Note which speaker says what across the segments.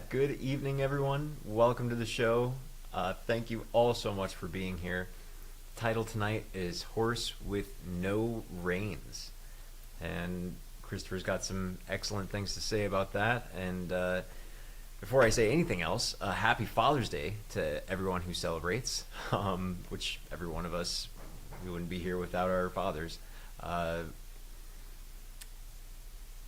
Speaker 1: Good evening, everyone. Welcome to the show. Thank you all so much for being here. Title tonight is Horse with No Reins. And Christopher's got some excellent things to say about that. And before I say anything else, happy Father's Day to everyone who celebrates, which every one of us, we wouldn't be here without our fathers.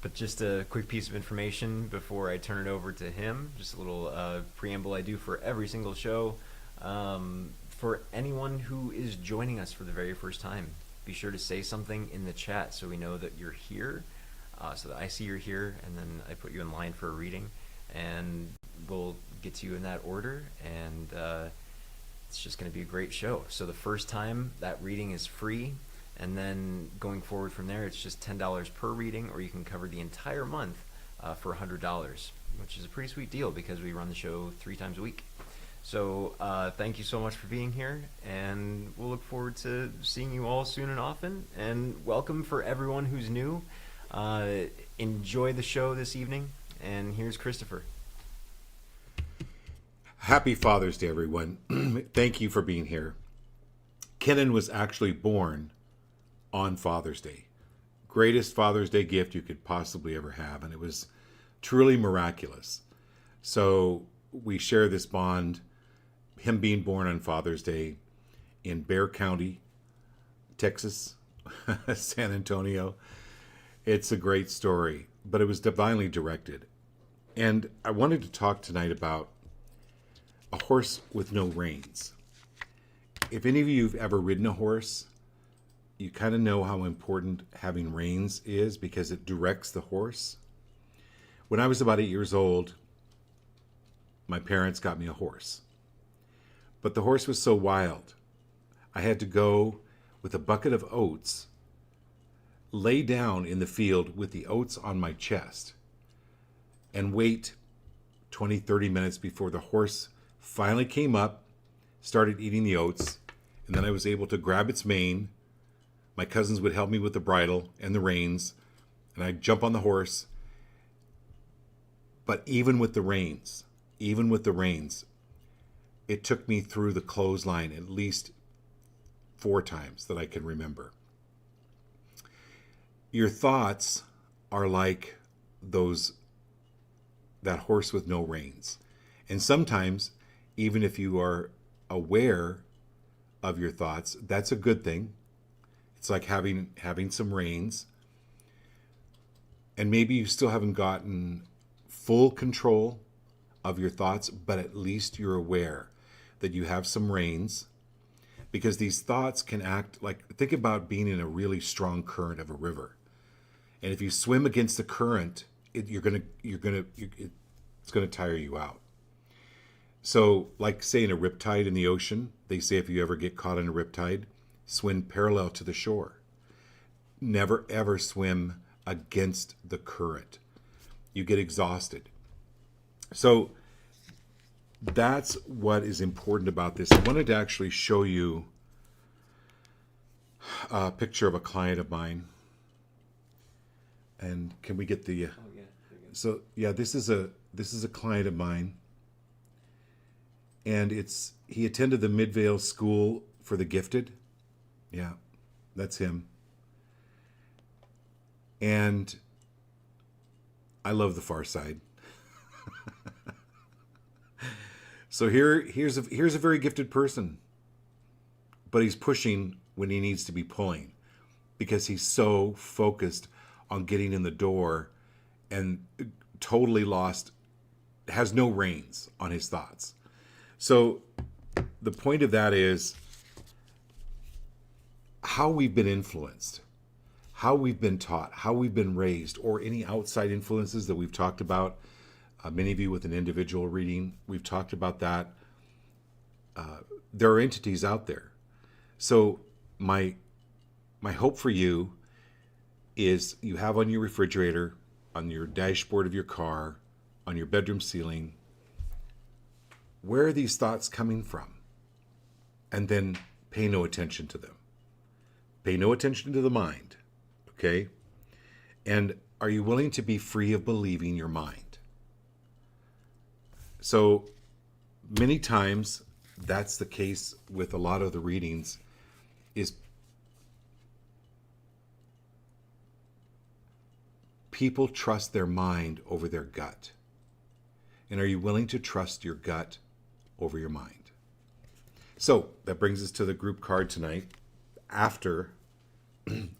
Speaker 1: But just a quick piece of information before I turn it over to him. Just a little preamble I do for every single show. For anyone who is joining us for the very first time, be sure to say something in the chat so we know that you're here, so that I see you're here, and then I put you in line for a reading, and we'll get to you in that order, and it's just going to be a great show. So the first time, that reading is free. And then going forward from there, it's just $10 per reading, or you can cover the entire month for $100, which is a pretty sweet deal because we run the show 3 times a week. So thank you so much for being here, and we'll look forward to seeing you all soon and often. And welcome for everyone who's new. Enjoy the show this evening, and here's Christopher.
Speaker 2: Happy Father's Day, everyone. Thank you for being here. Kenan was actually born on Father's Day. Greatest Father's Day gift you could possibly ever have, and it was truly miraculous. So we share this bond, him being born on Father's Day in Bexar County, Texas, San Antonio. It's a great story, but it was divinely directed. And I wanted to talk tonight about a horse with no reins. If any of you have ever ridden a horse, you kind of know how important having reins is because it directs the horse. When I was about 8 years old, my parents got me a horse. But the horse was so wild, I had to go with a bucket of oats, lay down in the field with the oats on my chest, and wait 20, 30 minutes before the horse finally came up, started eating the oats, and then I was able to grab its mane. My cousins would help me with the bridle and the reins, and I'd jump on the horse. But even with the reins, it took me through the clothesline at least 4 times that I can remember. Your thoughts are like that horse with no reins. And sometimes, even if you are aware of your thoughts, that's a good thing. It's like having some reins. And maybe you still haven't gotten full control of your thoughts, but at least you're aware that you have some reins, because these thoughts can act like, think about being in a really strong current of a river. And if you swim against the current, it's going to tire you out. So like, say, in a riptide in the ocean, they say if you ever get caught in a riptide, swim parallel to the shore. Never ever swim against the current. You get exhausted. So that's what is important about this. I wanted to actually show you a picture of a client of mine. And can we get the so yeah, this is a client of mine. And he attended the Midvale School for the Gifted. Yeah, that's him. And I love the Far Side. So here's a very gifted person, but he's pushing when he needs to be pulling because he's so focused on getting in the door and totally lost, has no reins on his thoughts. So the point of that is how we've been influenced, how we've been taught, how we've been raised, or any outside influences that we've talked about. Many of you with an individual reading, we've talked about that. There are entities out there. So my hope for you is you have on your refrigerator, on your dashboard of your car, on your bedroom ceiling, where are these thoughts coming from? And then pay no attention to them. Pay no attention to the mind, okay? And are you willing to be free of believing your mind? So many times that's the case with a lot of the readings is people trust their mind over their gut. And are you willing to trust your gut over your mind? So that brings us to the group card tonight after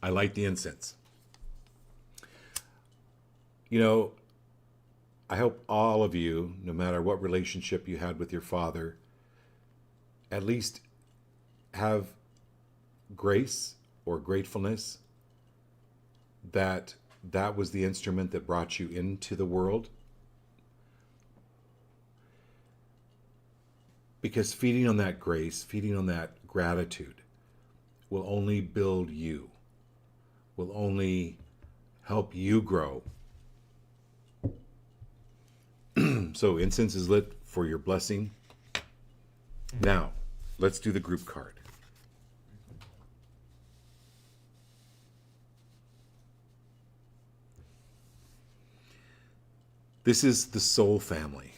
Speaker 2: I light the incense. You know, I hope all of you, no matter what relationship you had with your father, at least have grace or gratefulness that that was the instrument that brought you into the world. Because feeding on that grace, feeding on that gratitude will only build you, will only help you grow. So incense is lit for your blessing. Now, let's do the group card. This is the soul family.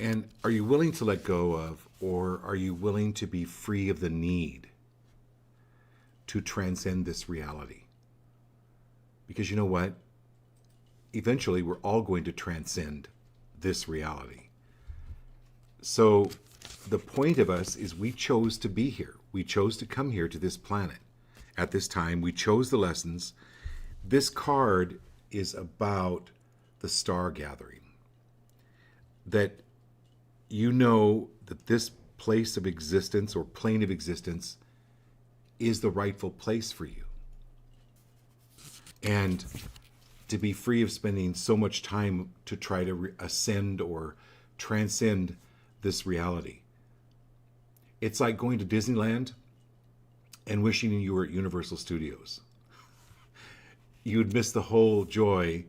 Speaker 2: And are you willing to let go of, or are you willing to be free of the need to transcend this reality? Because you know what? Eventually, we're all going to transcend this reality. So the point of us is we chose to be here. We chose to come here to this planet at this time. We chose the lessons. This card is about the star gathering. That you know that this place of existence or plane of existence is the rightful place for you. And to be free of spending so much time to try to ascend or transcend this reality. It's like going to Disneyland and wishing you were at Universal Studios. You would miss the whole joy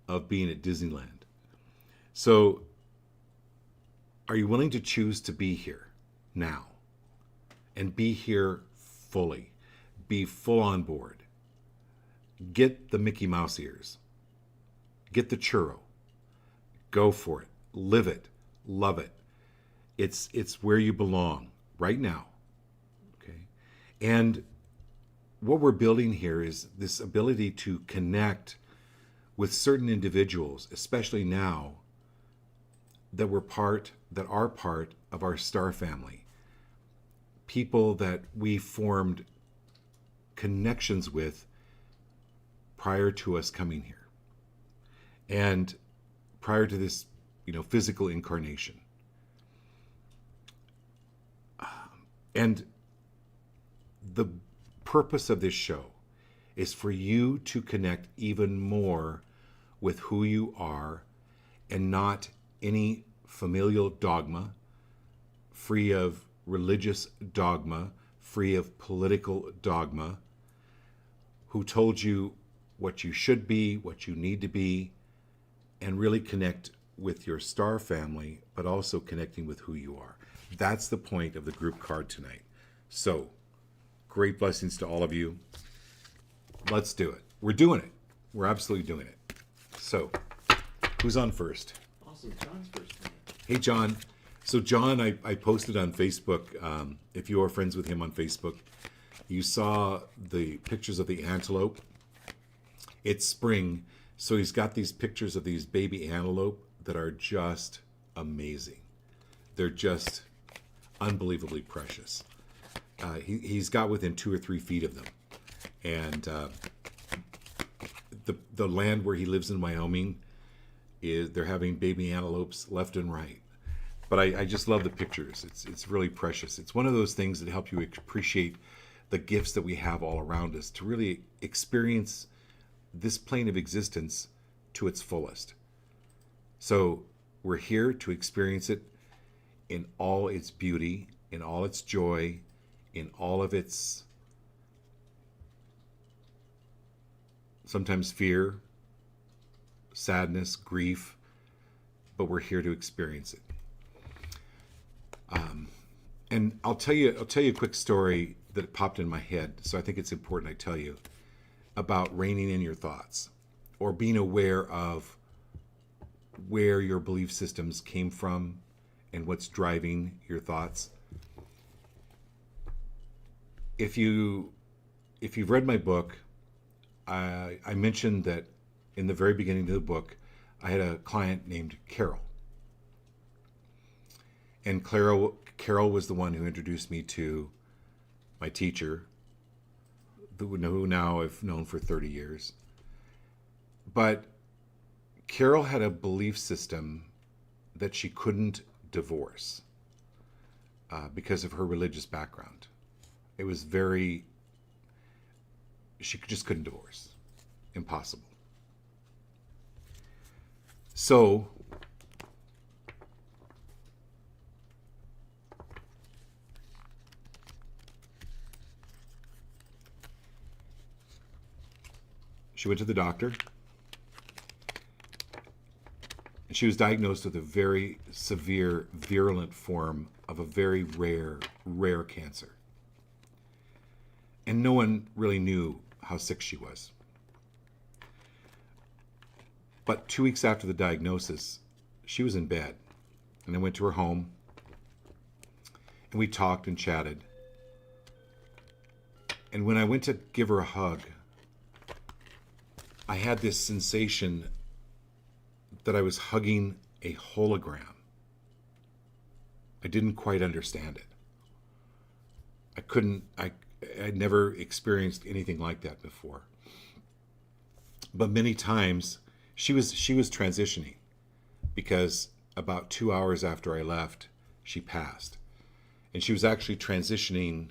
Speaker 2: of being at Disneyland. So, are you willing to choose to be here now? And be here fully. Be full on board. Get the Mickey Mouse ears. Get the churro. Go for it. Live it. Love it. It's where you belong right now. Okay? And what we're building here is this ability to connect with certain individuals, especially now that are part of our star family. People that we formed connections with prior to us coming here. And prior to this, physical incarnation. And the purpose of this show is for you to connect even more with who you are and not any familial dogma, free of religious dogma, free of political dogma, who told you what you should be, what you need to be, and really connect with your star family, but also connecting with who you are. That's the point of the group card tonight. So, great blessings to all of you. Let's do it. We're doing it. We're absolutely doing it. So, who's on first?
Speaker 1: Awesome. John's first tonight.
Speaker 2: Hey, John. So, John, I posted on Facebook. If you are friends with him on Facebook, you saw the pictures of the antelope. It's spring, so he's got these pictures of these baby antelope that are just amazing. They're just unbelievably precious. He's got within 2 or 3 feet of them. And the land where he lives in Wyoming, they're having baby antelopes left and right. But I just love the pictures. It's really precious. It's one of those things that help you appreciate the gifts that we have all around us, to really experience this plane of existence to its fullest. So we're here to experience it in all its beauty, in all its joy, in all of its sometimes fear, sadness, grief, but we're here to experience it. And I'll tell you a quick story that popped in my head. So I think it's important I tell you about reining in your thoughts, or being aware of where your belief systems came from and what's driving your thoughts. If you've read my book, I mentioned that in the very beginning of the book, I had a client named Carol. And Carol was the one who introduced me to my teacher, who now I've known for 30 years. But Carol had a belief system that she couldn't divorce because of her religious background. It was she just couldn't divorce. Impossible. So she went to the doctor, and she was diagnosed with a very severe, virulent form of a very rare cancer. And no one really knew how sick she was. But 2 weeks after the diagnosis, she was in bed. And I went to her home, and we talked and chatted. And when I went to give her a hug, I had this sensation that I was hugging a hologram. I didn't quite understand it. I'd never experienced anything like that before. But many times she was transitioning, because about 2 hours after I left, she passed. And she was actually transitioning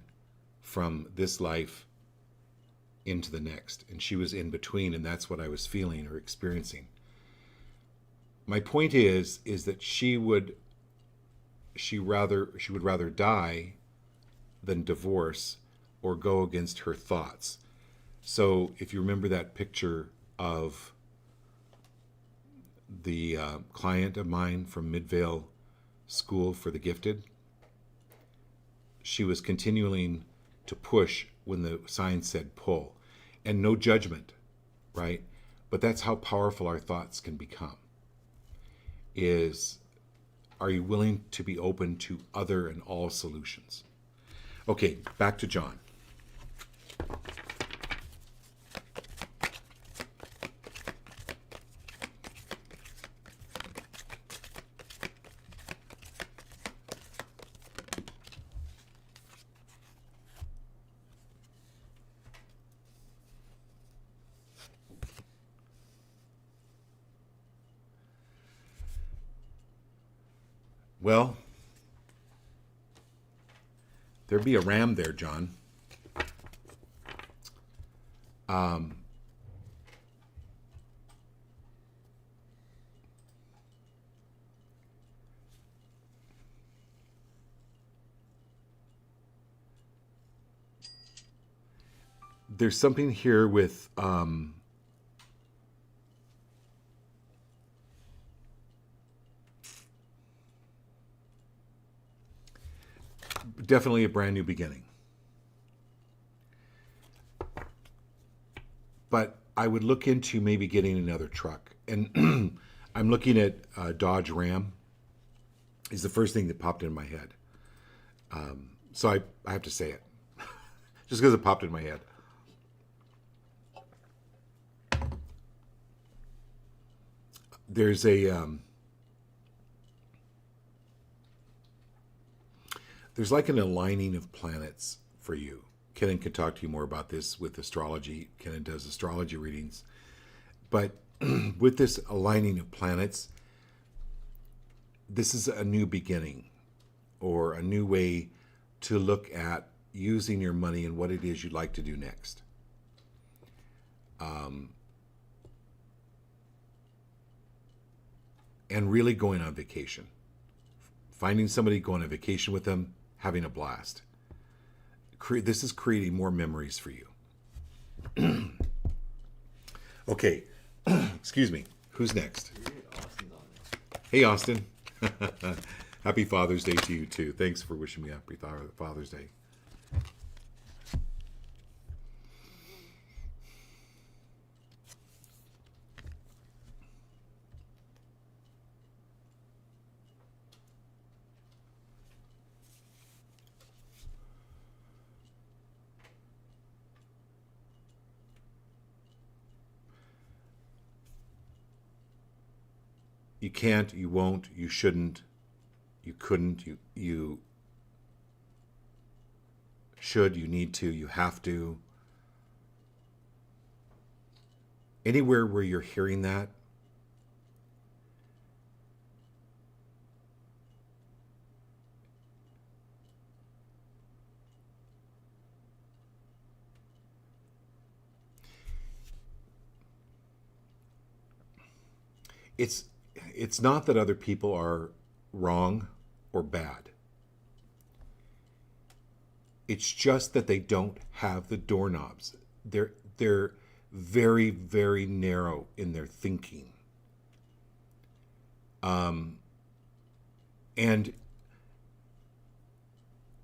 Speaker 2: from this life into the next. And she was in between, and that's what I was feeling or experiencing. My point is that she would rather die than divorce or go against her thoughts. So if you remember that picture of the client of mine from Midvale School for the Gifted, she was continuing to push when the sign said pull. And no judgment, right? But that's how powerful our thoughts can become. Are you willing to be open to other and all solutions? Okay, back to John. Well, there'd be a ram there, John. There's something here with definitely a brand new beginning. But I would look into maybe getting another truck. And I'm looking at Dodge Ram is the first thing that popped in my head. So I have to say it. Just because it popped in my head. There's like an aligning of planets for you. Kenan can talk to you more about this with astrology. Kenan does astrology readings. But with this aligning of planets, this is a new beginning, or a new way to look at using your money and what it is you'd like to do next. And really going on vacation. Finding somebody, going on vacation with them, having a blast. This is creating more memories for you. Okay, excuse me. Who's next?
Speaker 1: Austin's on there.
Speaker 2: Hey, Austin. Happy Father's Day to you, too. Thanks for wishing me happy Father's Day. You can't, you won't, you shouldn't, you couldn't, you should, you need to, you have to. Anywhere where you're hearing that, it's not that other people are wrong or bad. It's just that they don't have the doorknobs. They're very, very narrow in their thinking. And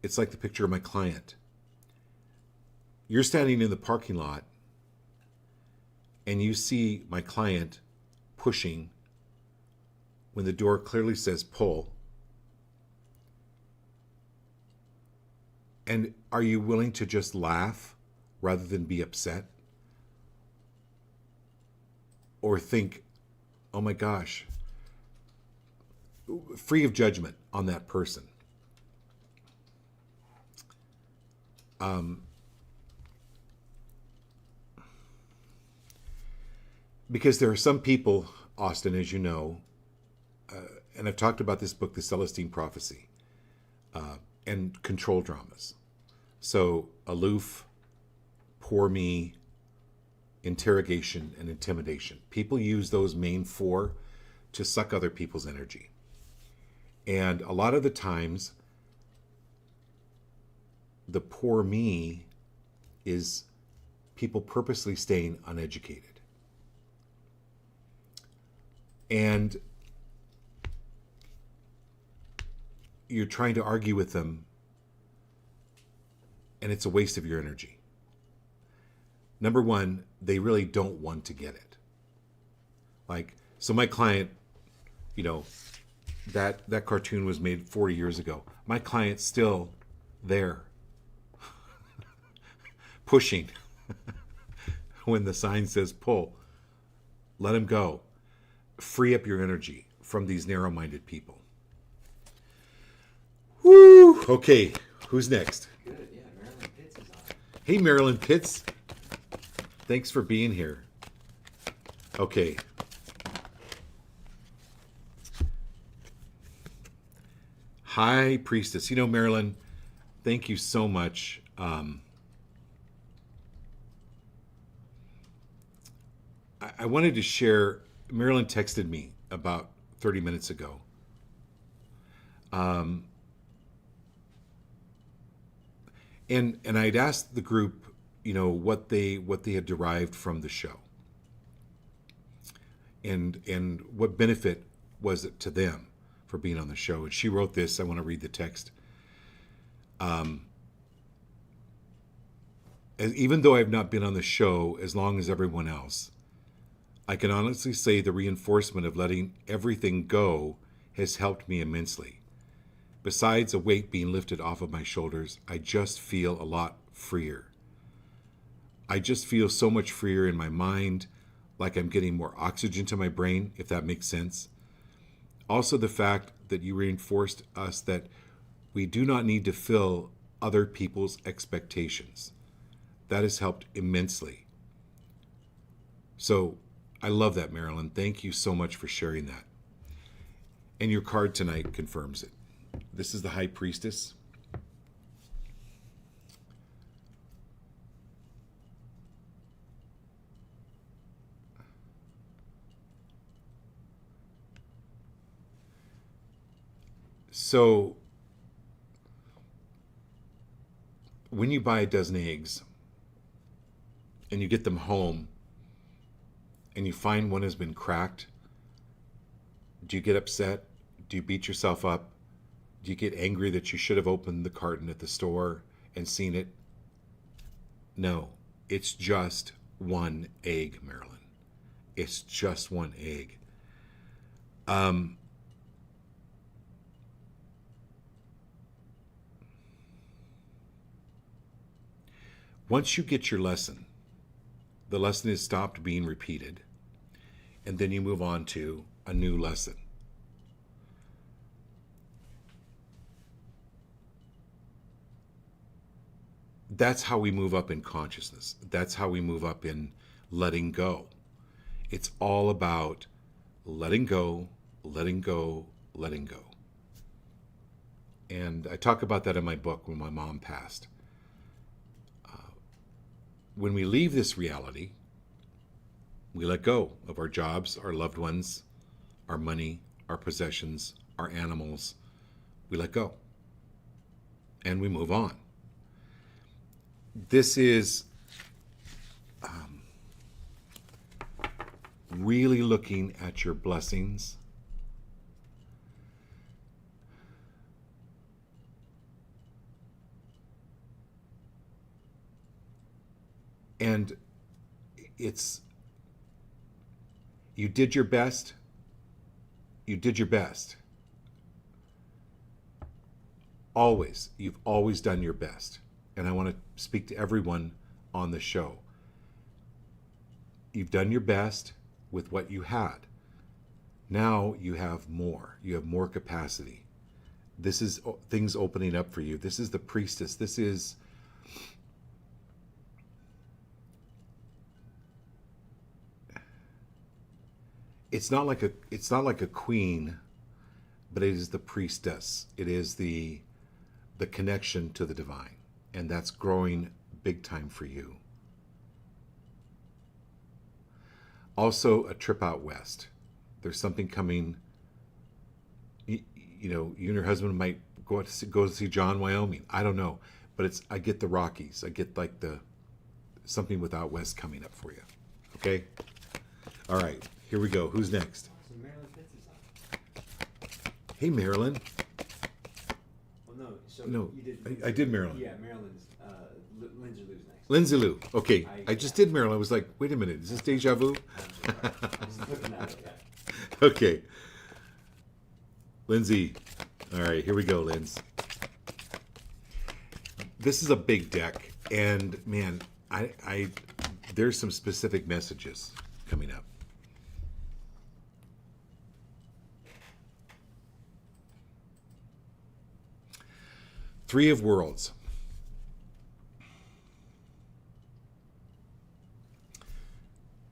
Speaker 2: it's like the picture of my client. You're standing in the parking lot and you see my client pushing when the door clearly says pull. And are you willing to just laugh rather than be upset? Or think, oh my gosh, free of judgment on that person. Because there are some people, Austin, as you know, and I've talked about this book, The Celestine Prophecy, and control dramas. So aloof, poor me, interrogation, and intimidation. People use those main four to suck other people's energy. And a lot of the times, the poor me is people purposely staying uneducated. And you're trying to argue with them, and it's a waste of your energy. Number one, they really don't want to get it. Like, so my client, you know, that cartoon was made 40 years ago. My client's still there, pushing when the sign says pull. Let him go. Free up your energy from these narrow-minded people. Woo! Okay, who's next?
Speaker 1: Good, yeah, Marilyn Pitts is on.
Speaker 2: Hey, Marilyn Pitts. Thanks for being here. Okay. High Priestess. You know, Marilyn, thank you so much. I wanted to share, Marilyn texted me about 30 minutes ago. And I'd asked the group, you know, what they had derived from the show. And what benefit was it to them for being on the show. And she wrote this. I want to read the text. Even though I've not been on the show as long as everyone else, I can honestly say the reinforcement of letting everything go has helped me immensely. Besides a weight being lifted off of my shoulders, I just feel a lot freer. I just feel so much freer in my mind, like I'm getting more oxygen to my brain, if that makes sense. Also, the fact that you reinforced us that we do not need to fill other people's expectations. That has helped immensely. So, I love that, Marilyn. Thank you so much for sharing that. And your card tonight confirms it. This is the High Priestess. So, when you buy a dozen eggs and you get them home and you find one has been cracked, Do you get upset? Do you beat yourself up? Do you get angry that you should have opened the carton at the store and seen it? No, it's just one egg, Marilyn. It's just one egg. Once you get your lesson, the lesson is stopped being repeated, and then you move on to a new lesson. That's how we move up in consciousness. That's how we move up in letting go. It's all about letting go, letting go, letting go. And I talk about that in my book when my mom passed. When we leave this reality, we let go of our jobs, our loved ones, our money, our possessions, our animals. We let go. And we move on. This is really looking at your blessings. And it's, you did your best. You did your best. Always. You've always done your best. And I want to speak to everyone on the show. You've done your best with what you had. Now you have more. You have more capacity. This is things opening up for you. This is the priestess. This is it's not like a queen, but it is the priestess. It is the connection to the divine, and that's growing big time for you. Also, a trip out west. There's something coming. You know, you and your husband might go to see John, Wyoming. I don't know, but I get the Rockies. I get like something with out west coming up for you. Okay. All right. Here we go. Who's next?
Speaker 1: So Marilyn Pitts is on.
Speaker 2: Hey, Marilyn.
Speaker 1: Well, no. So
Speaker 2: No,
Speaker 1: you did.
Speaker 2: I did Marilyn.
Speaker 1: Yeah, Marilyn's. Lindsay Lou's next.
Speaker 2: Lindsay Lou. Okay, I just did Marilyn. I was like, wait a minute, is this deja vu?
Speaker 1: I'm just looking at it. Yeah.
Speaker 2: Okay. Lindsay. All right, here we go, Linz. This is a big deck, and man, I there's some specific messages coming up. Three of Worlds.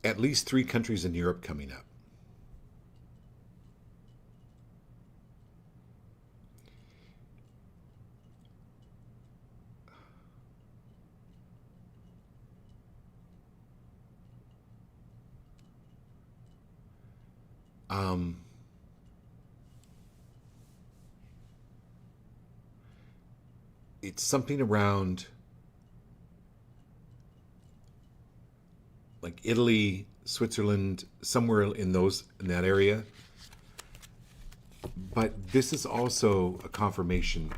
Speaker 2: At least 3 countries in Europe coming up. It's something around like Italy, Switzerland, somewhere in that area. But this is also a confirmation.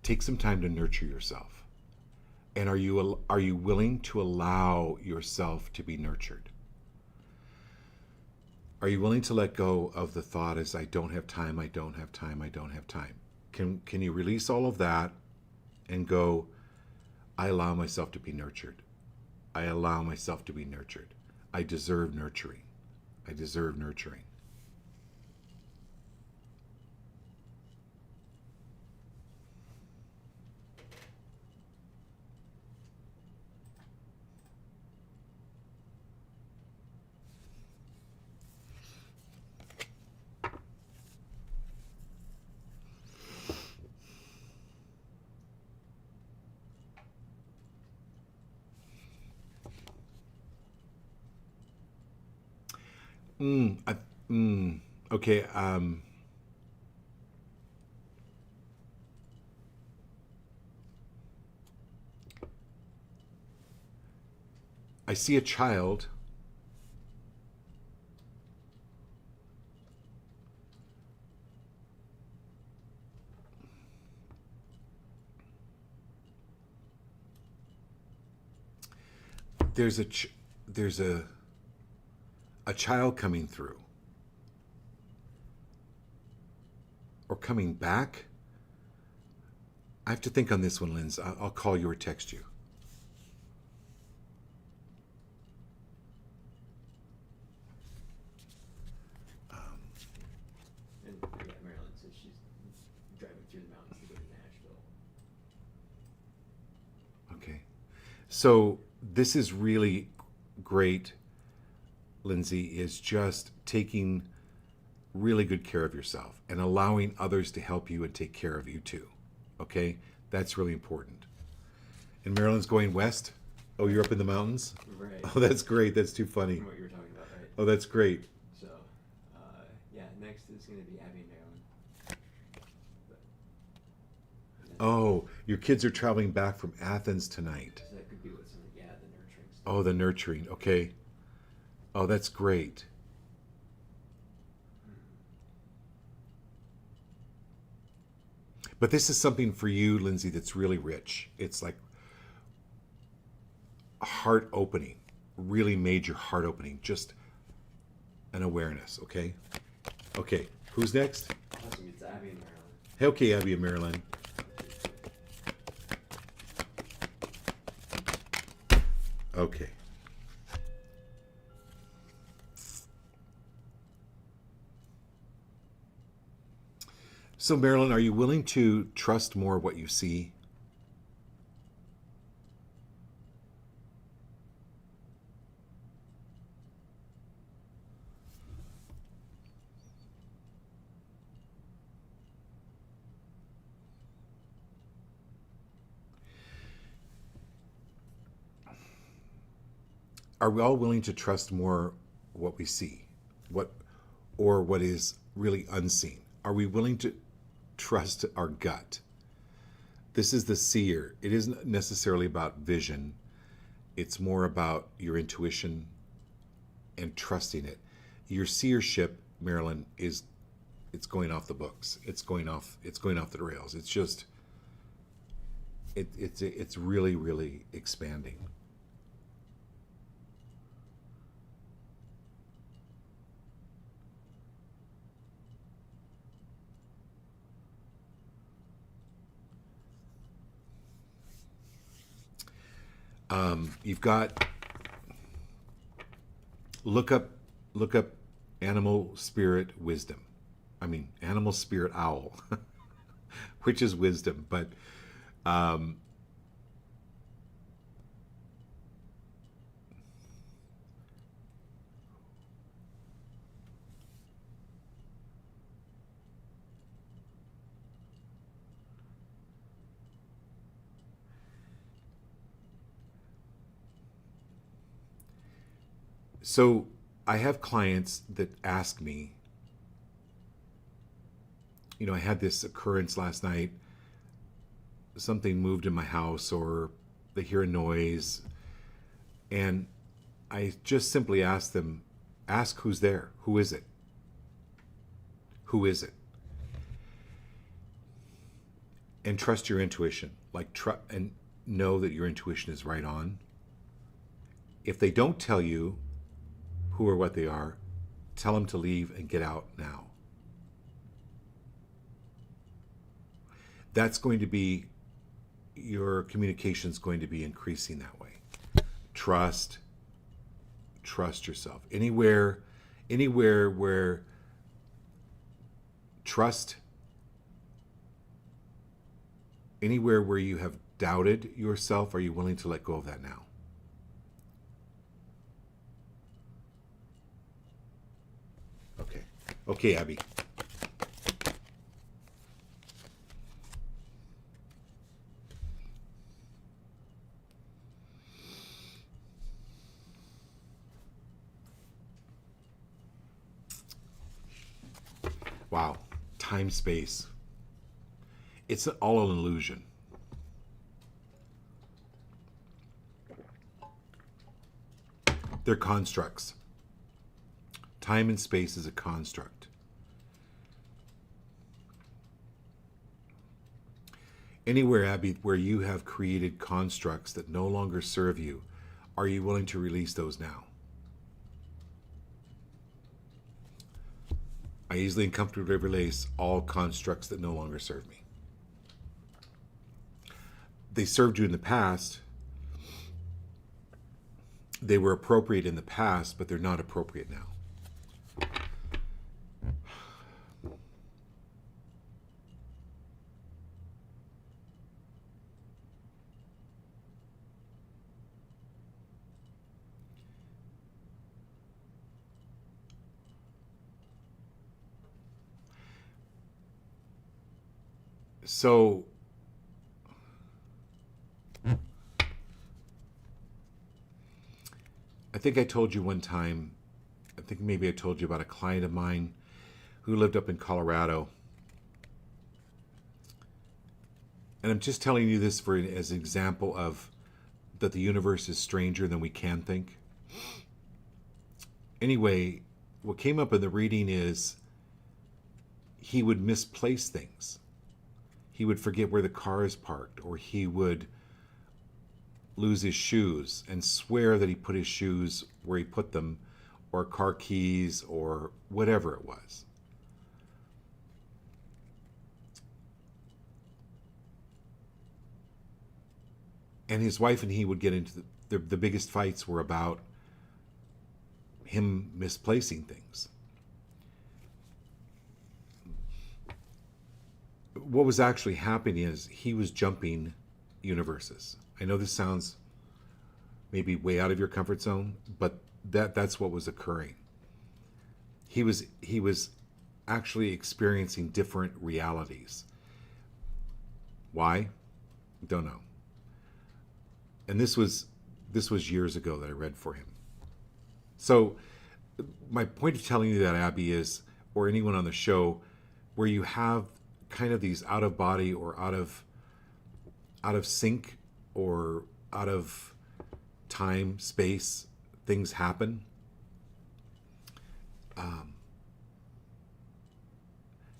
Speaker 2: Take some time to nurture yourself. And are you willing to allow yourself to be nurtured? Are you willing to let go of the thought as I don't have time, I don't have time, I don't have time? Can you release all of that and go, I allow myself to be nurtured. I allow myself to be nurtured. I deserve nurturing. I deserve nurturing. Okay. I see a child there's there's a child coming through or coming back. I have to think on this one, Linz. I'll call you or text you.
Speaker 1: And yeah, Marilyn says she's driving through the mountains to go to Nashville.
Speaker 2: Okay. So this is really great, Lindsay, is just taking really good care of yourself and allowing others to help you and take care of you too. Okay? That's really important. And Marilyn's going west? Oh, you're up in the mountains?
Speaker 1: Right.
Speaker 2: Oh, that's great. That's too funny.
Speaker 1: From what you were talking about, right?
Speaker 2: Oh, that's great.
Speaker 1: So, yeah, next is going to be Abby and Marilyn.
Speaker 2: Oh, your kids are traveling back from Athens tonight.
Speaker 1: So that could be what some of the nurturing stuff.
Speaker 2: Oh, the nurturing. Okay. Oh, that's great. But this is something for you, Lindsay, that's really rich. It's like heart opening, really major heart opening, just an awareness, okay? Okay, who's next?
Speaker 1: Awesome, it's Abby and Marilyn.
Speaker 2: Okay, Abby and Marilyn. Okay. So, Marilyn, are you willing to trust more what you see? Are we all willing to trust more what we see, or what is really unseen? Are we willing to trust our gut? This is the seer. It isn't necessarily about vision. It's more about your intuition and trusting it. Your seership, Marilyn, it's going off the books. It's going off the rails. It's just it's really, really expanding. You've got look up animal spirit wisdom. I mean animal spirit owl, which is wisdom, but so I have clients that ask me, I had this occurrence last night. Something moved in my house, or they hear a noise. And I just simply ask them, ask who's there. Who is it? Who is it? And trust your intuition. And know that your intuition is right on. If they don't tell you who or what they are, tell them to leave and get out now. That's going to be, your communication's going to be increasing that way. Trust yourself. Anywhere where trust, anywhere where you have doubted yourself, are you willing to let go of that now? Okay, Abby. Wow. Time, space. It's all an illusion. They're constructs. Time and space is a construct. Anywhere, Abby, where you have created constructs that no longer serve you, Are you willing to release those now? I easily and comfortably release all constructs that no longer serve me. They served you in the past. They were appropriate in the past, but they're not appropriate now. So I think I told you one time, I think maybe I told you about a client of mine who lived up in Colorado. And I'm just telling you this as an example of that the universe is stranger than we can think. Anyway, what came up in the reading is he would misplace things. He would forget where the car is parked, or he would lose his shoes and swear that he put his shoes where he put them, or car keys, or whatever it was. And his wife and he would get into the biggest fights were about him misplacing things. What was actually happening is he was jumping universes. I know this sounds maybe way out of your comfort zone, but that's what was occurring. He was actually experiencing different realities. Why? Don't know. And this was years ago that I read for him. So my point of telling you that, Abby, is, or anyone on the show, where you have kind of these out of body or out of sync or out of time, space, things happen.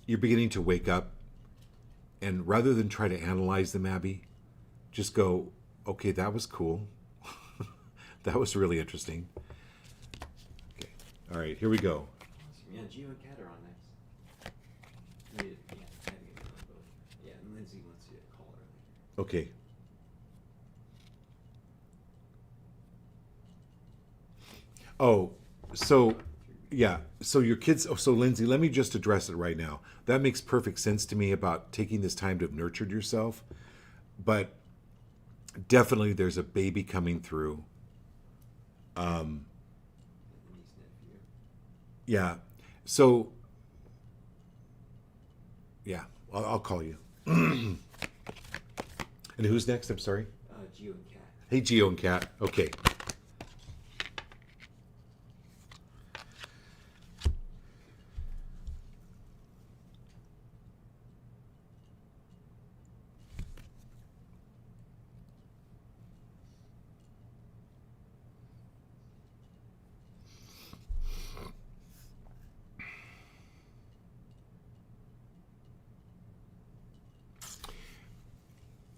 Speaker 2: You're beginning to wake up, and rather than try to analyze them, Abby, just go, okay, that was cool. That was really interesting. Okay. All right, here we go.
Speaker 1: Yeah, Gio and Kat are on next. Yeah, I had to get them on both. Yeah, and Lindsay wants you to call her.
Speaker 2: Okay. Oh, so yeah. So your kids. Oh, so Lindsay, let me just address it right now. That makes perfect sense to me about taking this time to have nurtured yourself. But definitely there's a baby coming through. Yeah. So, yeah, I'll call you. And who's next? I'm sorry.
Speaker 1: Gio and Kat.
Speaker 2: Hey, Gio and Kat. Okay.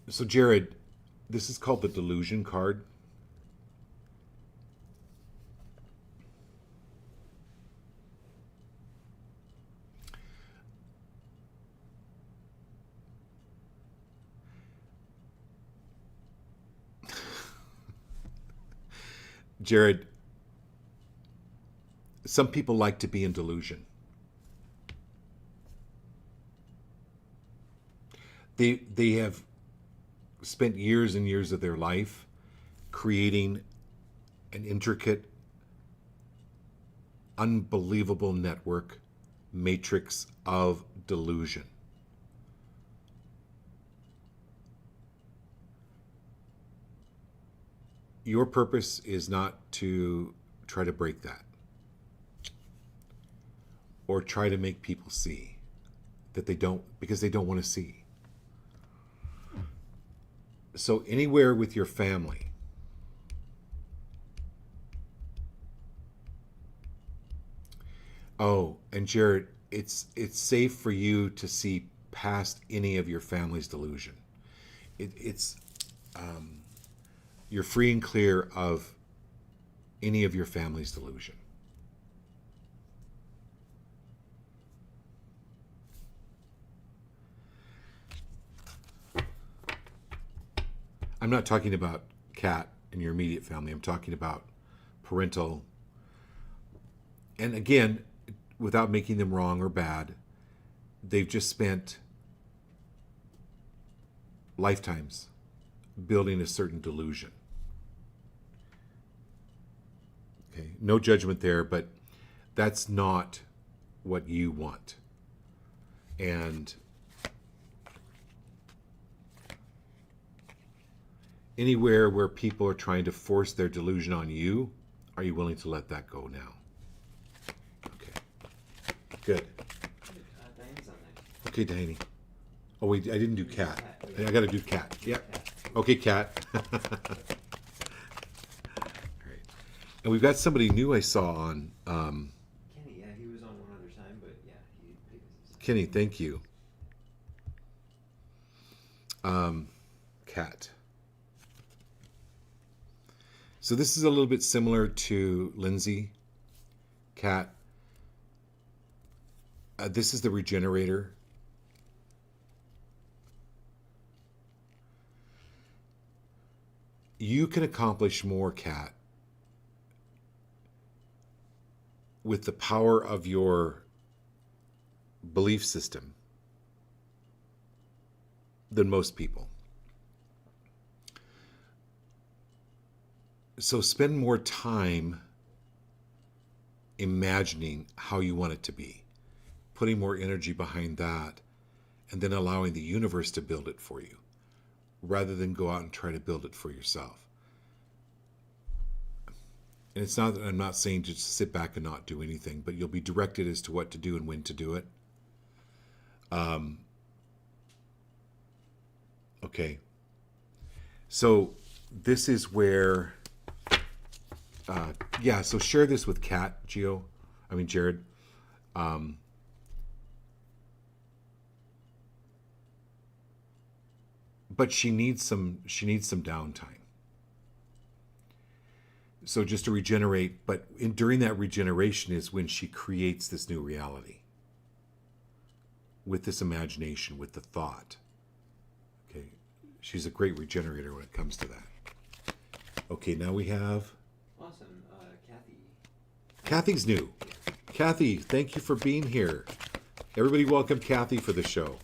Speaker 2: So, Jared, this is called the delusion card. Jared, some people like to be in delusion. They have spent years and years of their life creating an intricate, unbelievable network matrix of delusion. Your purpose is not to try to break that or try to make people see that they don't, because they don't want to see. So anywhere with your family, oh, and Jared, it's safe for you to see past any of your family's delusion. It's you're free and clear of any of your family's delusion. I'm not talking about Kat and your immediate family. I'm talking about parental. And again, without making them wrong or bad, they've just spent lifetimes building a certain delusion. Okay, no judgment there, but that's not what you want. And anywhere where people are trying to force their delusion on you, are you willing to let that go now? Okay, good.
Speaker 1: Diane's on there.
Speaker 2: Okay, Danny. Oh wait, I didn't do Cat. I got to do Cat. Yep. Okay, Cat. All right. And we've got somebody new I saw on.
Speaker 1: Kenny, yeah, he was on one other time, but yeah, he picked his.
Speaker 2: Kenny, thank you. Cat. So this is a little bit similar to Lindsay. Cat. This is the regenerator. You can accomplish more, Cat, with the power of your belief system than most people. So spend more time imagining how you want it to be, putting more energy behind that, and then allowing the universe to build it for you, rather than go out and try to build it for yourself. And it's not that I'm not saying to just sit back and not do anything, but you'll be directed as to what to do and when to do it. Okay. So this is where, so share this with Jared. But she needs some downtime. So just to regenerate, but during that regeneration is when she creates this new reality. With this imagination, with the thought. Okay. She's a great regenerator when it comes to that. Okay, now we have...
Speaker 1: Awesome. Kathy.
Speaker 2: Kathy's new. Kathy, thank you for being here. Everybody welcome Kathy for the show.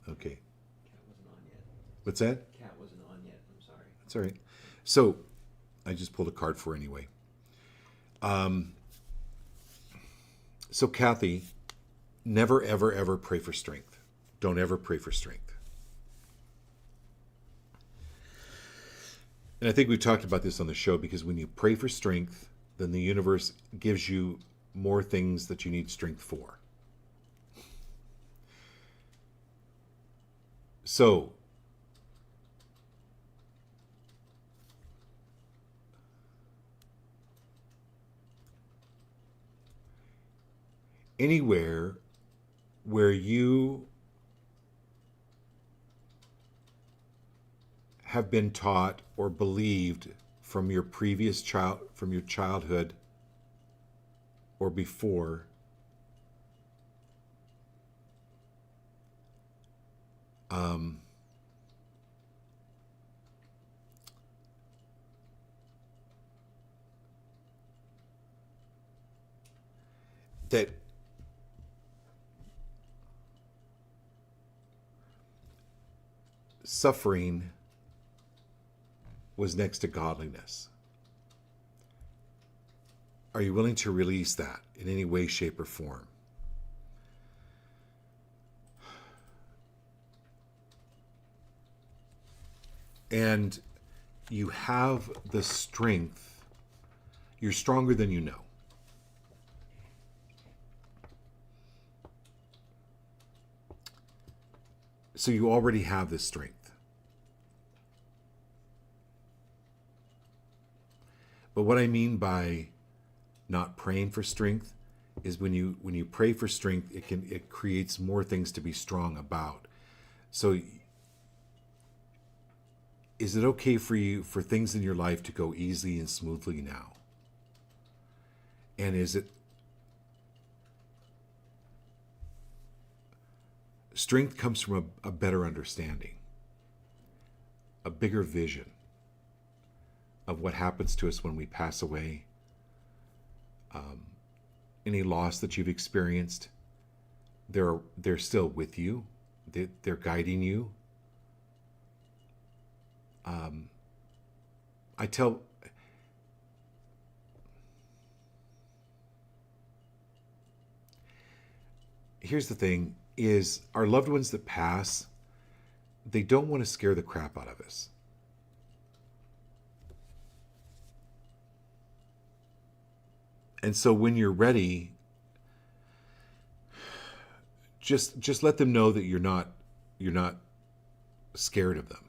Speaker 2: Okay.
Speaker 1: Cat wasn't on yet.
Speaker 2: What's that?
Speaker 1: Cat wasn't on yet. I'm sorry.
Speaker 2: That's all right. So, I just pulled a card for her anyway. So, Kathy, never, ever, ever pray for strength. Don't ever pray for strength. And I think we've talked about this on the show, because when you pray for strength, then the universe gives you more things that you need strength for. So, anywhere where you have been taught or believed from your childhood or before, that suffering was next to godliness. Are you willing to release that in any way, shape, or form? And you have the strength. You're stronger than you know. So you already have this strength. But what I mean by not praying for strength is when you pray for strength, it creates more things to be strong about. So is it okay for you for things in your life to go easily and smoothly now? And is it strength comes from a better understanding, a bigger vision of what happens to us when we pass away, any loss that you've experienced. They're still with you. They're guiding you. I tell here's the thing is our loved ones that pass, they don't want to scare the crap out of us. And so when you're ready, just let them know that you're not scared of them.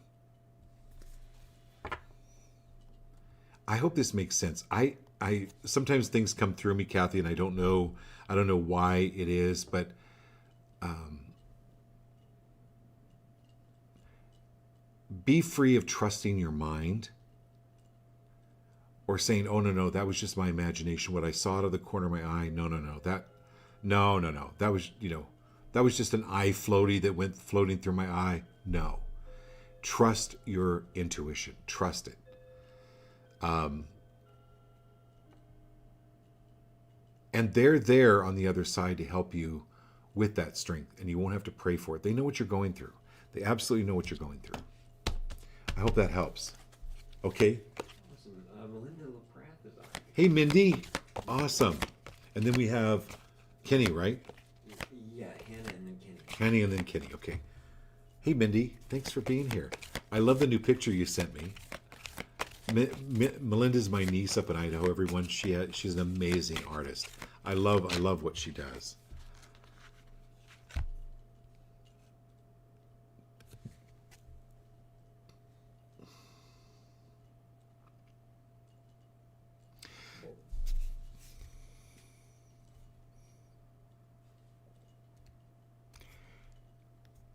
Speaker 2: I hope this makes sense. I sometimes things come through me, Kathy, and I don't know why it is, but be free of trusting your mind or saying, "Oh no, that was just my imagination. What I saw out of the corner of my eye. No, that was that was just an eye floaty that went floating through my eye." No, trust your intuition. Trust it. And they're there on the other side to help you with that strength, and you won't have to pray for it. They know what you're going through. They absolutely know what you're going through. I hope that helps. Okay.
Speaker 1: Awesome. Melinda LaPrath is on.
Speaker 2: Hey, Mindy. Awesome. And then we have Kenny, right?
Speaker 1: Yeah, Hannah and then Kenny.
Speaker 2: Kenny and then Kenny. Okay. Hey, Mindy. Thanks for being here. I love the new picture you sent me. Melinda's my niece up in Idaho. Everyone, she's an amazing artist. I love what she does.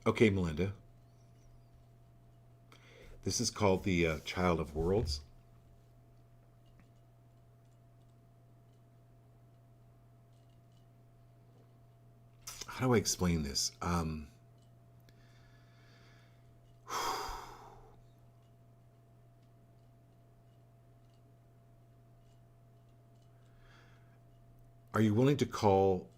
Speaker 2: Okay, Melinda. This is called the Child of Worlds. How do I explain this? Are you willing to call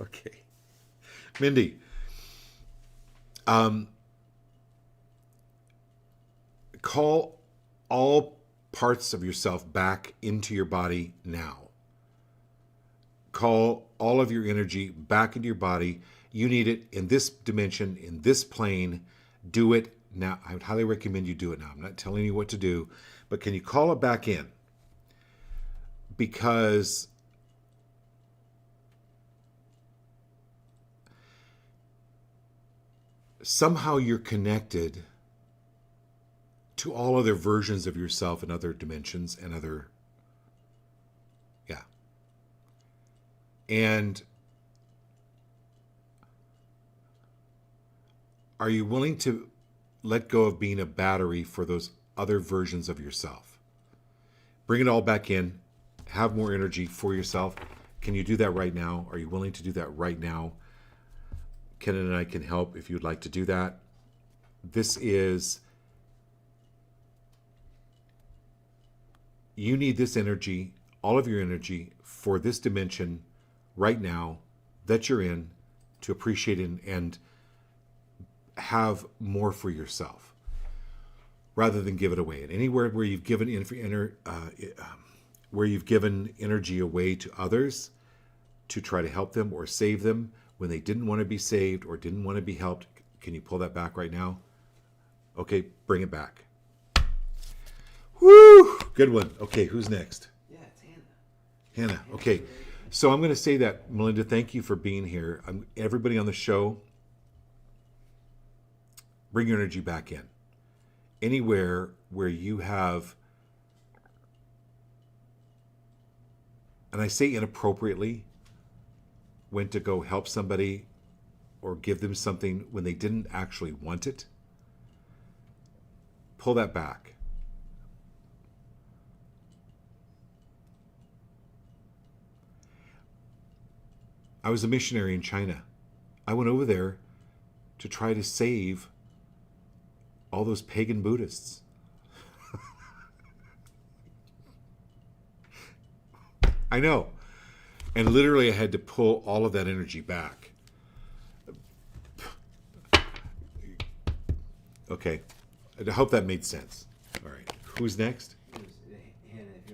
Speaker 2: Okay. Mindy, call all parts of yourself back into your body now. Call all of your energy back into your body. You need it in this dimension, in this plane. Do it now. I would highly recommend you do it now. I'm not telling you what to do, but can you call it back in? Because somehow you're connected to all other versions of yourself in other dimensions and other, yeah. And are you willing to let go of being a battery for those other versions of yourself? Bring it all back in. Have more energy for yourself. Can you do that right now? Are you willing to do that right now? Ken and I can help if you'd like to do that. This is, you need this energy, all of your energy for this dimension right now that you're in to appreciate and have more for yourself rather than give it away. And anywhere where you've given where you've given energy away to others to try to help them or save them, when they didn't want to be saved or didn't want to be helped, can you pull that back right now? Okay, bring it back. Woo! Good one. Okay, who's next?
Speaker 1: Yeah, it's Hannah.
Speaker 2: Hannah. Okay, so I'm going to say that, Melinda, thank you for being here. Everybody on the show, Bring your energy back in. Anywhere where you have, and I say inappropriately, went to go help somebody or give them something when they didn't actually want it, pull that back. I was a missionary in China. I went over there to try to save all those pagan Buddhists. I know. And literally I had to pull all of that energy back. Okay. I hope that made sense. All right. Who's next?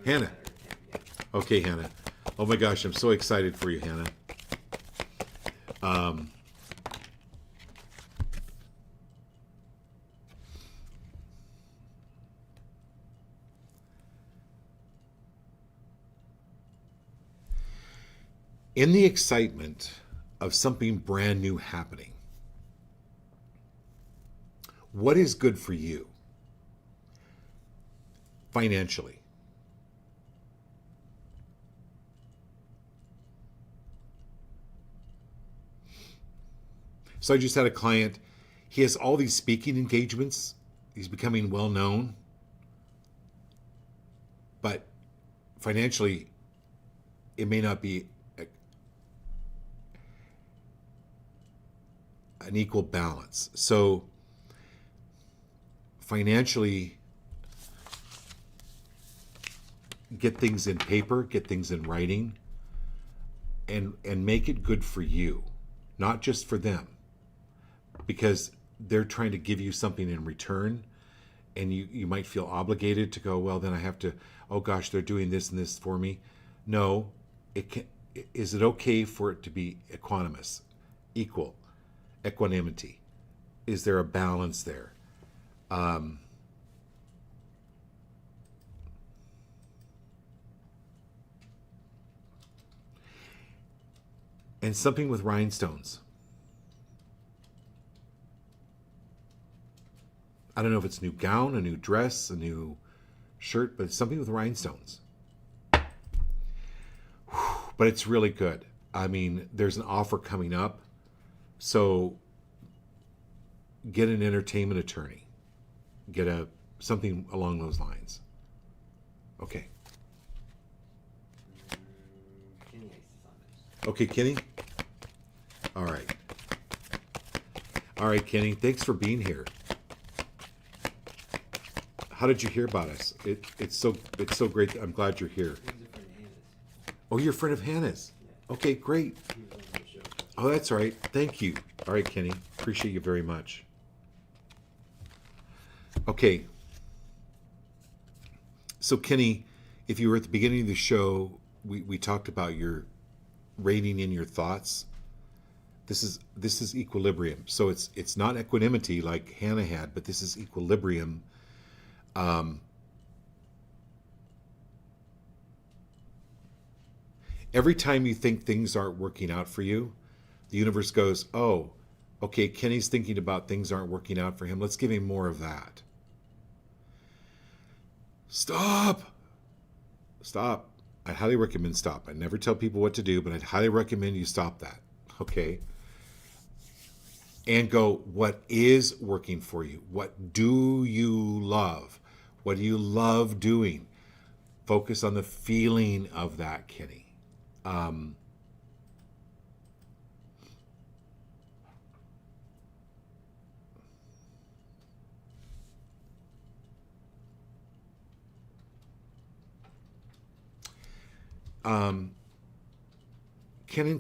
Speaker 2: Hannah. Okay, Hannah. Oh my gosh, I'm so excited for you, Hannah. In the excitement of something brand new happening, what is good for you financially? So I just had a client. He has all these speaking engagements. He's becoming well known. But financially, it may not be an equal balance. So financially, get things in paper, get things in writing, and make it good for you, not just for them. Because they're trying to give you something in return, and you might feel obligated to go, well, then I have to, oh gosh, they're doing this and this for me. No, is it okay for it to be equanimous, equal, equanimity? Is there a balance there? And something with rhinestones. I don't know if it's a new gown, a new dress, a new shirt, but it's something with rhinestones. But it's really good. I mean, there's an offer coming up. So get an entertainment attorney. Get something along those lines. Okay. Okay, Kenny? All right. All right, Kenny. Thanks for being here. How did you hear about us? It's so great. I'm glad you're here. Oh, you're a friend of Hannah's. Okay, great. Oh, that's right. Thank you. All right, Kenny. Appreciate you very much. Okay. So, Kenny, if you were at the beginning of the show, we talked about your reining in your thoughts. This is equilibrium. So it's not equanimity like Hannah had, but this is equilibrium. Every time you think things aren't working out for you, the universe goes, oh, okay, Kenny's thinking about things aren't working out for him. Let's give him more of that. Stop. I highly recommend stop. I never tell people what to do, but I'd highly recommend you stop that. Okay? And go, what is working for you? What do you love? What do you love doing? Focus on the feeling of that, Kenny.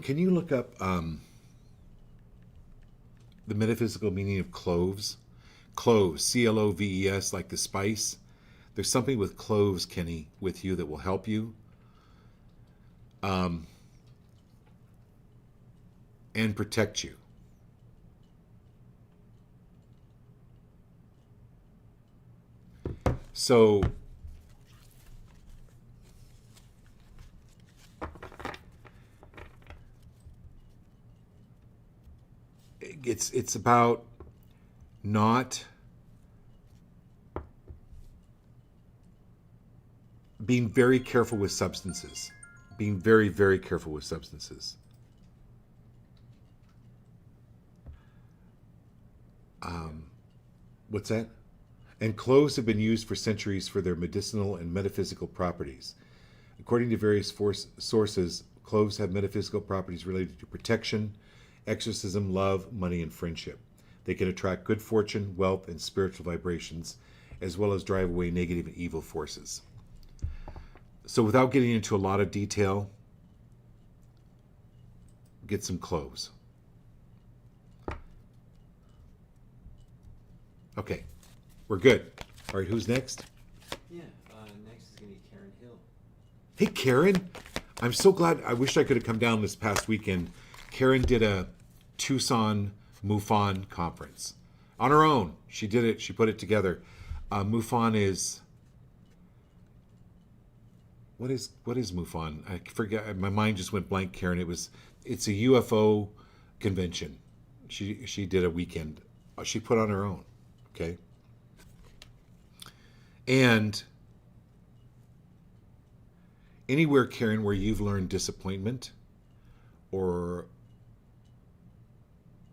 Speaker 2: Can you look up the metaphysical meaning of cloves? Cloves, Cloves, like the spice. There's something with cloves, Kenny, with you that will help you. And protect you. So it's about not being very careful with substances. Being very, very careful with substances. What's that? And cloves have been used for centuries for their medicinal and metaphysical properties. According to various sources, cloves have metaphysical properties related to protection, exorcism, love, money, and friendship. They can attract good fortune, wealth, and spiritual vibrations, as well as drive away negative and evil forces. So without getting into a lot of detail, get some cloves. Okay, we're good. All right, who's next?
Speaker 1: Yeah, next is going to be Karen Hill.
Speaker 2: Hey, Karen. I'm so glad. I wish I could have come down this past weekend. Karen did a Tucson MUFON conference on her own. She did it. She put it together. MUFON is... What is MUFON? I forget. My mind just went blank, Karen. It's a UFO convention. She did a weekend. She put on her own. Okay. And anywhere, Karen, where you've learned disappointment or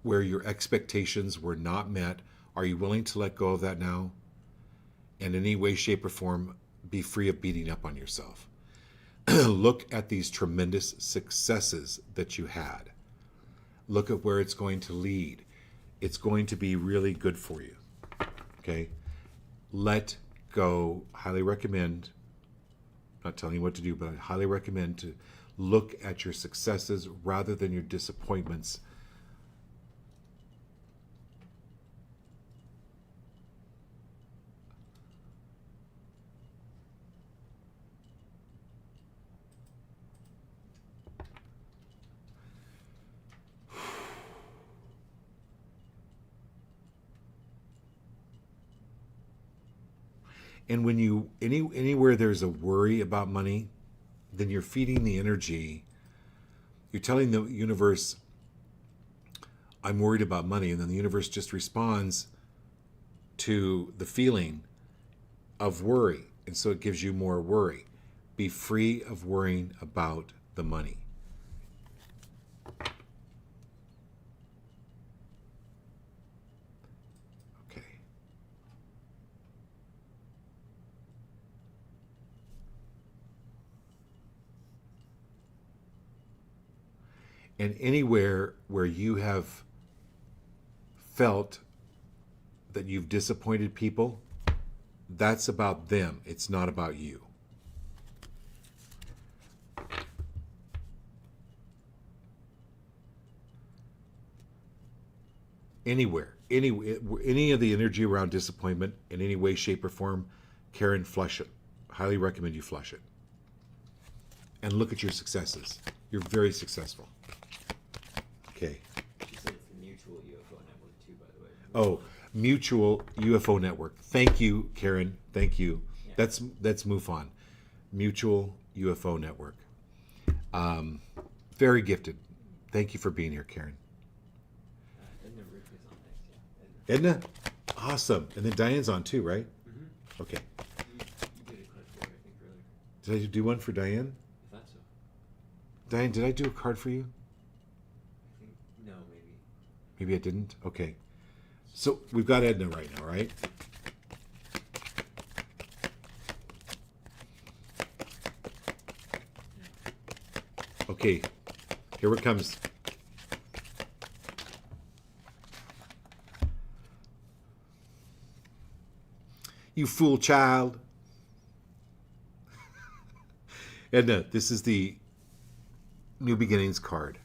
Speaker 2: where your expectations were not met, are you willing to let go of that now? In any way, shape, or form, be free of beating up on yourself. Look at these tremendous successes that you had. Look at where it's going to lead. It's going to be really good for you. Okay? Let go. Highly recommend, not telling you what to do, but I highly recommend to look at your successes rather than your disappointments. And when you anywhere there's a worry about money, then you're feeding the energy. You're telling the universe, I'm worried about money, and then the universe just responds to the feeling of worry, and so it gives you more worry. Be free of worrying about the money. And anywhere where you have felt that you've disappointed people, that's about them. It's not about you. Anywhere, any of the energy around disappointment in any way, shape, or form, Karen, flush it. Highly recommend you flush it. And look at your successes. You're very successful. Okay.
Speaker 1: She said it's the Mutual UFO Network too, by the way.
Speaker 2: Oh, Mutual UFO Network. Thank you, Karen. Thank you.
Speaker 1: Yeah.
Speaker 2: That's MUFON. Mutual UFO Network. Very gifted. Thank you for being here, Karen.
Speaker 1: Edna Rick is on next, yeah.
Speaker 2: Edna? Awesome. And then Diane's on too, right?
Speaker 1: Mm-hmm.
Speaker 2: Okay.
Speaker 1: You did a card for her, I think, earlier.
Speaker 2: Did I do one for Diane?
Speaker 1: I thought so.
Speaker 2: Diane, did I do a card for you?
Speaker 1: I think, no, maybe.
Speaker 2: Maybe I didn't? Okay. So we've got Edna right now, right? Okay. Here it comes. You fool child. Edna, this is the New Beginnings card.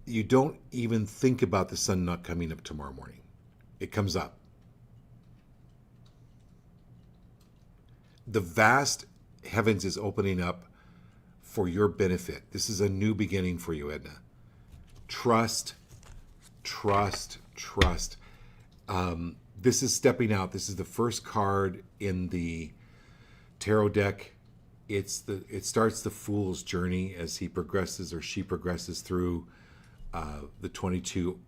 Speaker 2: You don't even think about the sun not coming up tomorrow morning. It comes up. The vast heavens is opening up for your benefit. This is a new beginning for you, Edna. Trust, trust, trust. This is stepping out. This is the first card in the tarot deck. It starts the fool's journey as he progresses or she progresses through the 22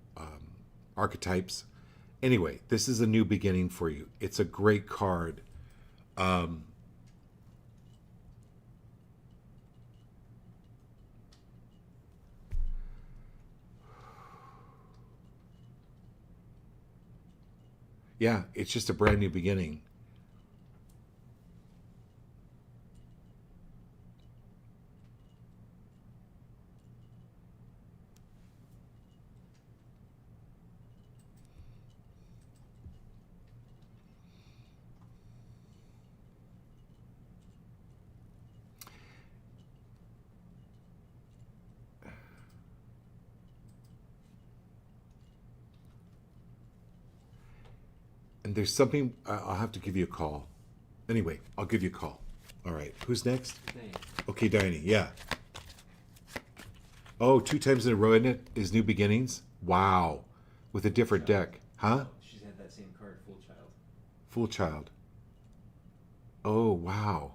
Speaker 2: archetypes. Anyway, this is a new beginning for you. It's a great card. Yeah, it's just a brand new beginning. And there's something, I'll have to give you a call. Anyway, I'll give you a call. All right, who's next?
Speaker 1: Dang.
Speaker 2: Okay, Diane, yeah. Oh, 2 times in a row, isn't it? Is New Beginnings? Wow. With a different deck. Huh?
Speaker 1: She's had that same card, Full Child.
Speaker 2: Full Child. Oh, wow.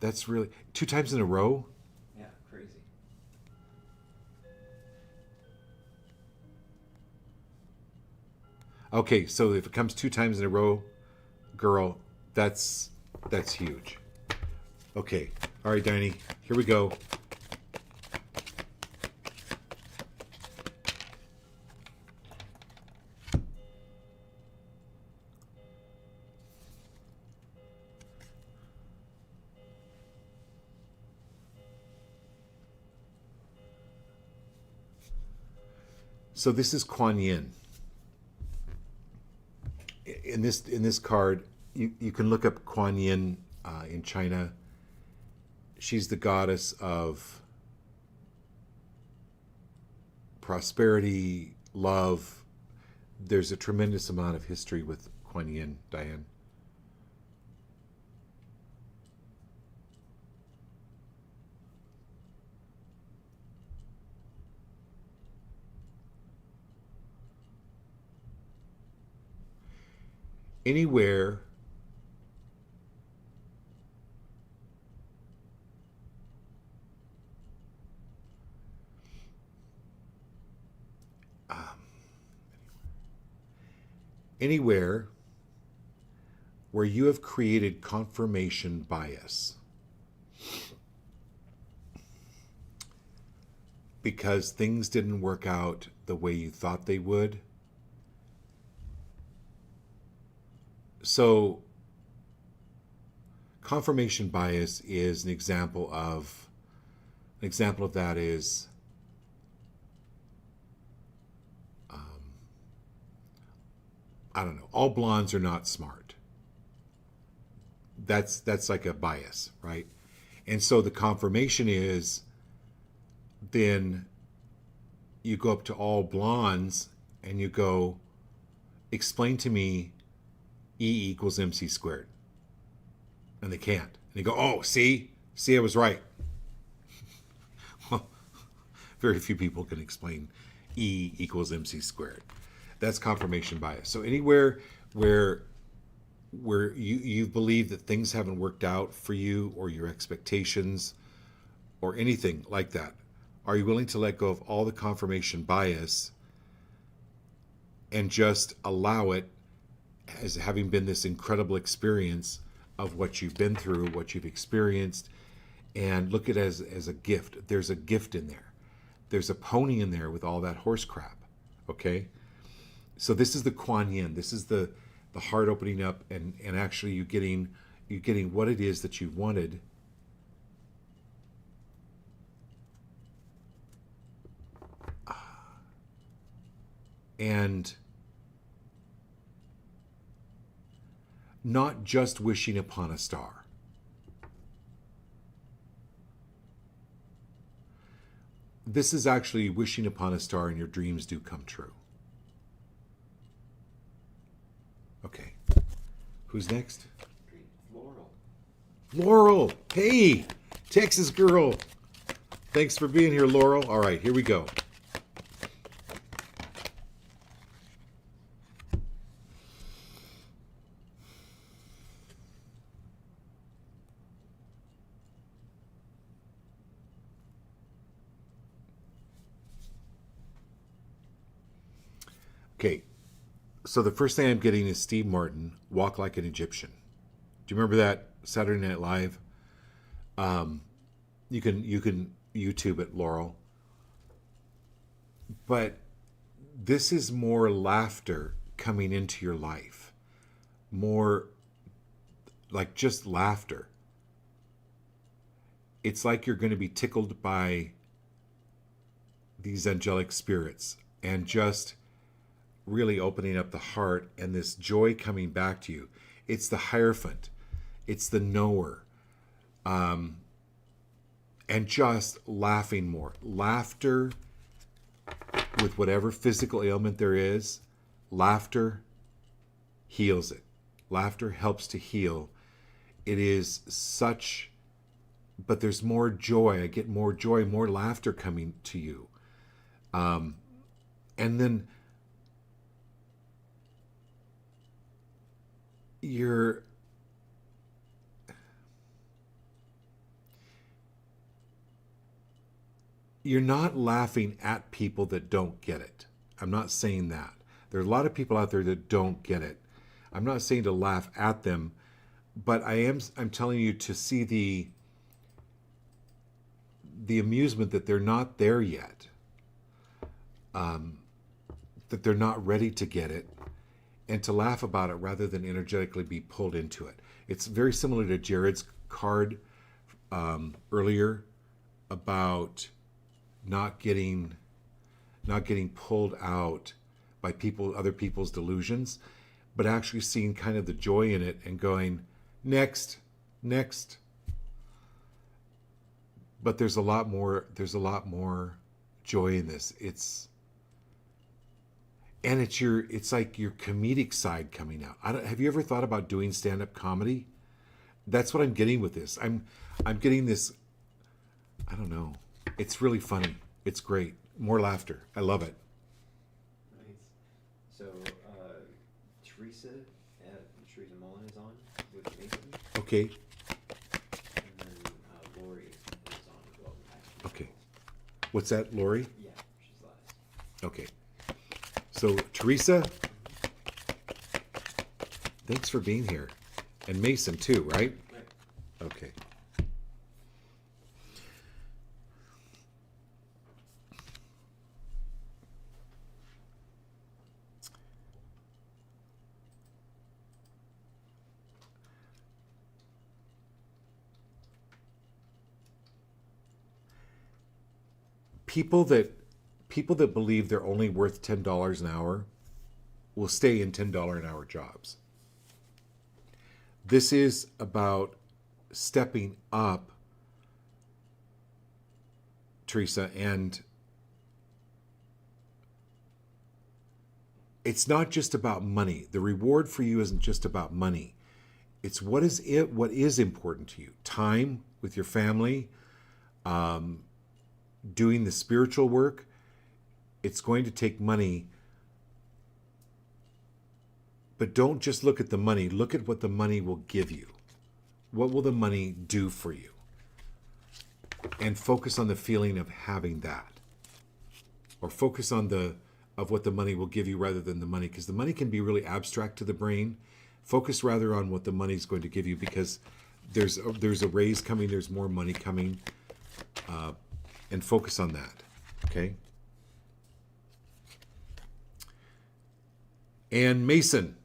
Speaker 2: That's really... 2 times in a row?
Speaker 1: Yeah, crazy.
Speaker 2: Okay, so if it comes 2 times in a row, girl, that's huge. Okay. All right, Diney, here we go. So this is Kuan Yin. In this card, you can look up Kuan Yin in China. She's the goddess of prosperity, love. There's a tremendous amount of history with Kuan Yin, Diane. Anywhere anywhere where you have created confirmation bias because things didn't work out the way you thought they would. So confirmation bias is an example of that is I don't know, all blondes are not smart. That's like a bias, right? And so the confirmation is then you go up to all blondes and you go, explain to me E equals MC squared. And they can't. And they go, oh, see, I was right. Well, very few people can explain E equals MC squared. That's confirmation bias. So anywhere where you believe that things haven't worked out for you or your expectations or anything like that, are you willing to let go of all the confirmation bias and just allow it as having been this incredible experience of what you've been through, what you've experienced, and look at it as a gift. There's a gift in there. There's a pony in there with all that horse crap, okay? So this is the Kuan Yin. This is the heart opening up and actually you getting what it is that you wanted. And not just wishing upon a star. This is actually wishing upon a star and your dreams do come true. Okay. Who's next?
Speaker 1: Laurel.
Speaker 2: Laurel. Hey, Texas girl. Thanks for being here, Laurel. All right, here we go. Okay, so the first thing I'm getting is Steve Martin, Walk Like an Egyptian. Do you remember that Saturday Night Live? You can YouTube it, Laurel. But this is more laughter coming into your life. More like just laughter. It's like you're going to be tickled by these angelic spirits and just really opening up the heart and this joy coming back to you. It's the Hierophant. It's the knower. And just laughing more. Laughter with whatever physical ailment there is, laughter heals it. Laughter helps to heal. It is such, but there's more joy. I get more joy, more laughter coming to you. And then you're not laughing at people that don't get it. I'm not saying that. There are a lot of people out there that don't get it. I'm not saying to laugh at them, but I'm telling you to see the amusement that they're not there yet. That they're not ready to get it, and to laugh about it rather than energetically be pulled into it. It's very similar to Jared's card earlier about not getting pulled out by other people's delusions, but actually seeing kind of the joy in it and going, next. But there's a lot more joy in this. It's like your comedic side coming out. Have you ever thought about doing stand-up comedy? That's what I'm getting with this. I'm getting this, I don't know. It's really funny. It's great. More laughter. I love it.
Speaker 1: Nice. So, Teresa Mullen is on with Mason.
Speaker 2: Okay.
Speaker 1: And then Lori is on as well.
Speaker 2: Okay. What's that, Lori?
Speaker 1: Yeah, she's last.
Speaker 2: Okay. So, Teresa, thanks for being here. And Mason, too, right?
Speaker 1: Right.
Speaker 2: Okay. People that believe they're only worth $10 an hour will stay in $10 an hour jobs. This is about stepping up, Teresa, and it's not just about money. The reward for you isn't just about money. It's what is important to you. Time with your family, doing the spiritual work. It's going to take money, but don't just look at the money. Look at what the money will give you. What will the money do for you? And focus on the feeling of having that, or focus on of what the money will give you rather than the money, because the money can be really abstract to the brain. Focus rather on what the money is going to give you, because there's a raise coming, there's more money coming, and focus on that. Okay. And Mason,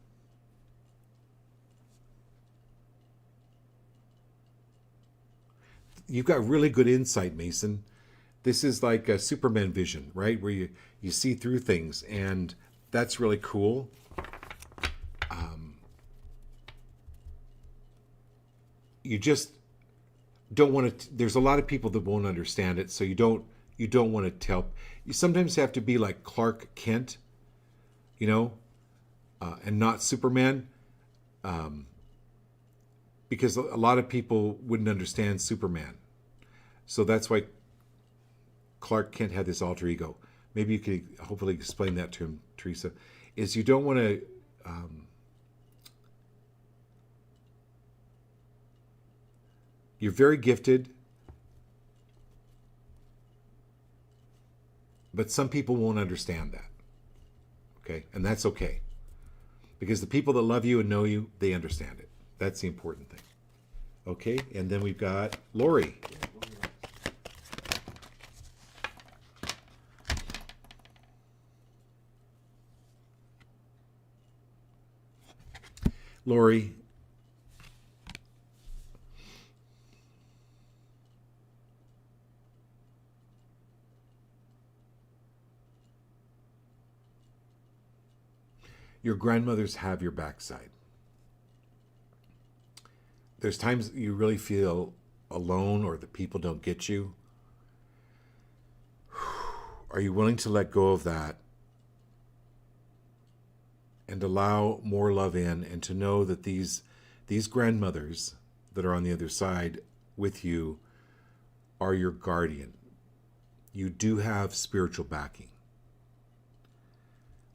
Speaker 2: you've got really good insight, Mason. This is like a Superman vision, right? Where you see through things, and that's really cool. You just don't want to. There's a lot of people that won't understand it, so you don't want to tell. You sometimes have to be like Clark Kent, and not Superman, because a lot of people wouldn't understand Superman. So that's why Clark Kent had this alter ego. Maybe you could hopefully explain that to him, Teresa. Is you don't want to you're very gifted, but some people won't understand that. Okay? And that's okay. Because the people that love you and know you, they understand it. That's the important thing. Okay? And then we've got Lori. Lori, your grandmothers have your backside. There's times you really feel alone or that people don't get you. Are you willing to let go of that and allow more love in, and to know that these grandmothers that are on the other side with you are your guardian? You do have spiritual backing.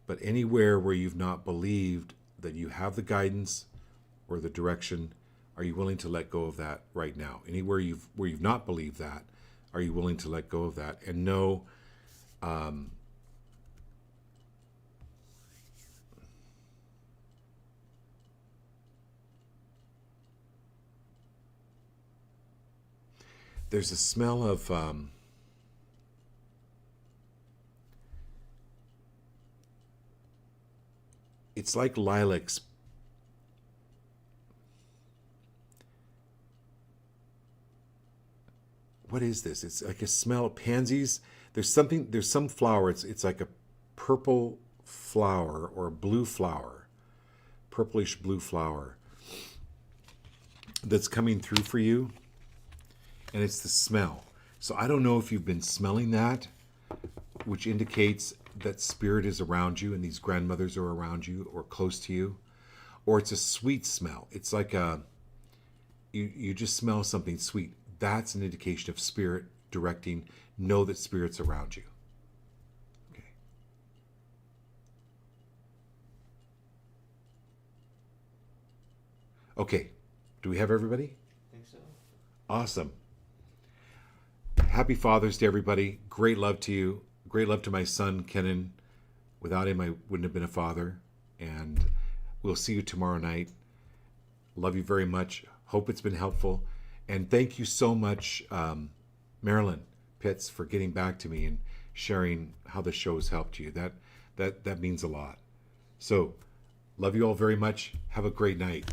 Speaker 2: But anywhere where you've not believed that you have the guidance or the direction, are you willing to let go of that right now? Anywhere where you've not believed that, are you willing to let go of that and know there's a smell of it's like lilacs. What is this? It's like a smell of pansies. There's some flower. It's like a purple flower or a blue flower, purplish blue flower that's coming through for you. And it's the smell. So I don't know if you've been smelling that, which indicates that spirit is around you and these grandmothers are around you or close to you, or it's a sweet smell. It's like you just smell something sweet. That's an indication of spirit directing. Know that spirit's around you. Okay. Okay. Do we have everybody?
Speaker 1: I think so.
Speaker 2: Awesome. Happy Father's Day, everybody. Great love to you. Great love to my son, Kenan. Without him, I wouldn't have been a father. And we'll see you tomorrow night. Love you very much. Hope it's been helpful. And thank you so much, Marilyn Pitts, for getting back to me and sharing how the show has helped you. That means a lot. So, love you all very much. Have a great night.